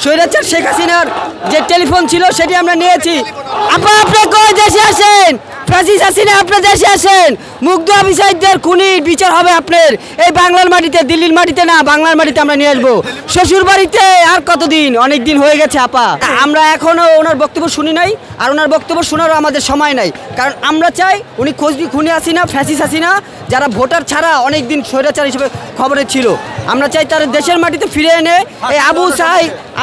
স্বৈরাচার শেখ হাসিনার যে টেলিফোন ছিল সেটি আমরা নিয়েছি। আপা আপনি কই দেশে আসেন, ফ্যাসিস্ট হাসিনা আপনার দেশে আসেন, মুগ্ধ অফিসারদের খুনির বিচার হবে আপনার এই বাংলার মাটিতে, দিল্লির মাটিতে না, বাংলার মাটিতে আমরা নিয়ে আসবো। শ্বশুর বাড়িতে আর কতদিন, অনেক দিন হয়ে গেছে আপা। আমরা এখনো ওনার বক্তব্য শুনি নাই, আর ওনার বক্তব্য শোনারও আমাদের সময় নাই, কারণ আমরা চাই উনি খুনি হাসিনা, ফ্যাসিস্ট হাসিনা যারা ভোটার ছাড়া অনেক দিন স্বৈরাচার হিসেবে খবরে ছিল, আমরা চাই তারা দেশের মাটিতে ফিরে এনে এই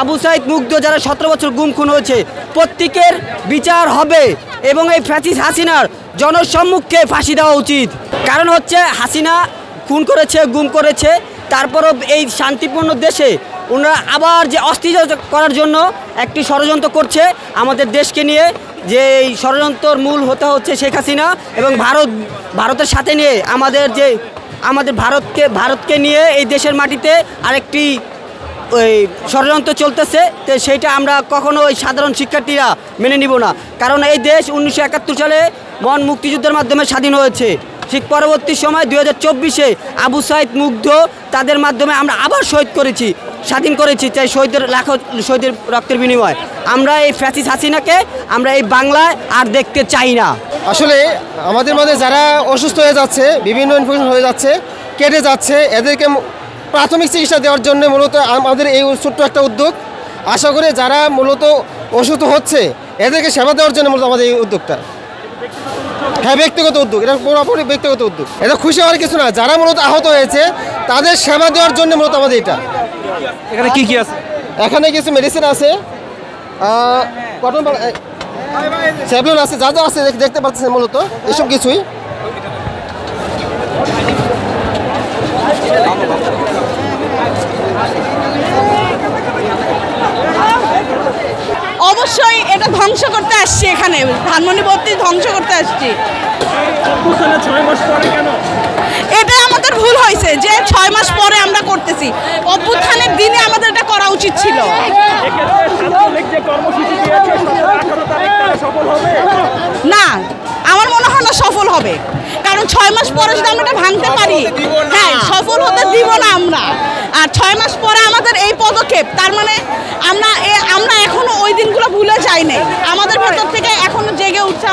আবু সাইদ মুগ্ধ যারা 17 বছর গুম খুন হয়েছে প্রত্যেকের বিচার হবে এবং এই ফ্যাসিস্ট হাসিনার জনসম্মুখে ফাঁসি দেওয়া উচিত। কারণ হচ্ছে হাসিনা খুন করেছে, গুম করেছে, তারপরও এই শান্তিপূর্ণ দেশে ওনারা আবার যে অস্থির করার জন্য একটি ষড়যন্ত্র করছে আমাদের দেশকে নিয়ে, যে এই ষড়যন্ত্রর মূল হচ্ছে শেখ হাসিনা এবং ভারতের সাথে নিয়ে আমাদের ভারতকে নিয়ে এই দেশের মাটিতে আরেকটি ওই ষড়যন্ত্র চলতেছে। তো সেইটা আমরা কখনো ওই সাধারণ শিক্ষার্থীরা মেনে নিব না, কারণ এই দেশ 1971 সালে মহান মুক্তিযুদ্ধের মাধ্যমে স্বাধীন হয়েছে। ঠিক পরবর্তী সময় 2024-এ আবু সাইদ মুগ্ধ তাদের মাধ্যমে আমরা আবার স্বাধীন করেছি, চাই শহীদের রক্তের বিনিময়। আমরা এই ফ্যাসিস্ট হাসিনাকে আমরা এই বাংলায় আর দেখতে চাই না। আসলে আমাদের মধ্যে যারা অসুস্থ হয়ে যাচ্ছে, বিভিন্ন ইনফেকশন হয়ে যাচ্ছে, কেটে যাচ্ছে, এদেরকে প্রাথমিক চিকিৎসা দেওয়ার জন্য মূলত আমাদের এই ছোট্ট একটা উদ্যোগ। আশা করি যারা মূলত অসুস্থ হচ্ছে এদেরকে সেবা দেওয়ার জন্য মূলত আমাদের এই উদ্যোগটা। হ্যাঁ, ব্যক্তিগত উদ্যোগ, এটা পুরোপুরি ব্যক্তিগত উদ্যোগ। এটা খুশি হওয়ার কিছু না, যারা মূলত আহত হয়েছে তাদের সেবা দেওয়ার জন্য মূলত আমাদের এটা। এখানে কি কি আছে? এখানে কিছু মেডিসিন আছে, কটন স্যাভলন আছে, যা যা আছে দেখতে পাচ্ছেন মূলত এসব কিছুই। অবশ্যই এটা ধ্বংস করতে আসছি, এখানে ধানমন্ডি ভর্তি ধ্বংস করতে আসছি। এটা আমাদের ভুল হয়েছে যে 6 মাস পরে আমরা করতেছি, অভ্যুত্থানের দিনে আমাদের এটা করা উচিত ছিল। না, আমার মনে হয় না সফল হবে, কারণ 6 মাস পরে যদি আমরা এটা ভাঙতে পারি, হ্যাঁ সফল হতে দিব না আমরা। আর 6 মাস পরে আমাদের এই পদক্ষেপ, তার মানে আমরা এখনো ওই দিনগুলো ভুলে যাই নাই, আমাদের ভেতর থেকে এখনো জেগে উঠছে,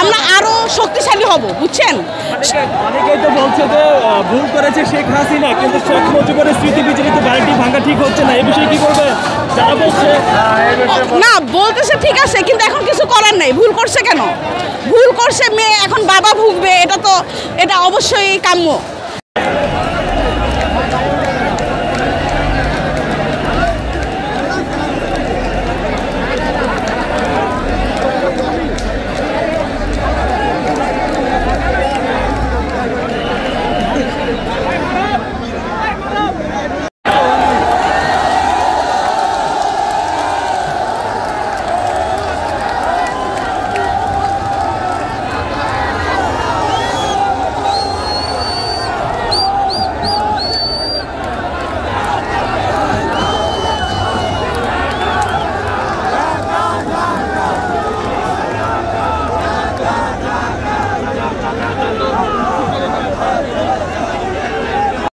আমরা আরো শক্তিশালী হব, বুঝছেন? অনেকেই তো বলছে যে ভুল করেছে শেখ হাসিনা, কিন্তু শেখ মুজিবের স্মৃতি বিজড়িত বাড়িটি ভাঙা ঠিক হচ্ছে না, এই বিষয়ে কি করবে? যারা বলছে না, বলতেছে ঠিক আছে, কিন্তু এখন কিছু করার নেই। ভুল করছে কেন? ভুল করছে মেয়ে, এখন বাবা ভুগবে, এটা অবশ্যই কাম্য।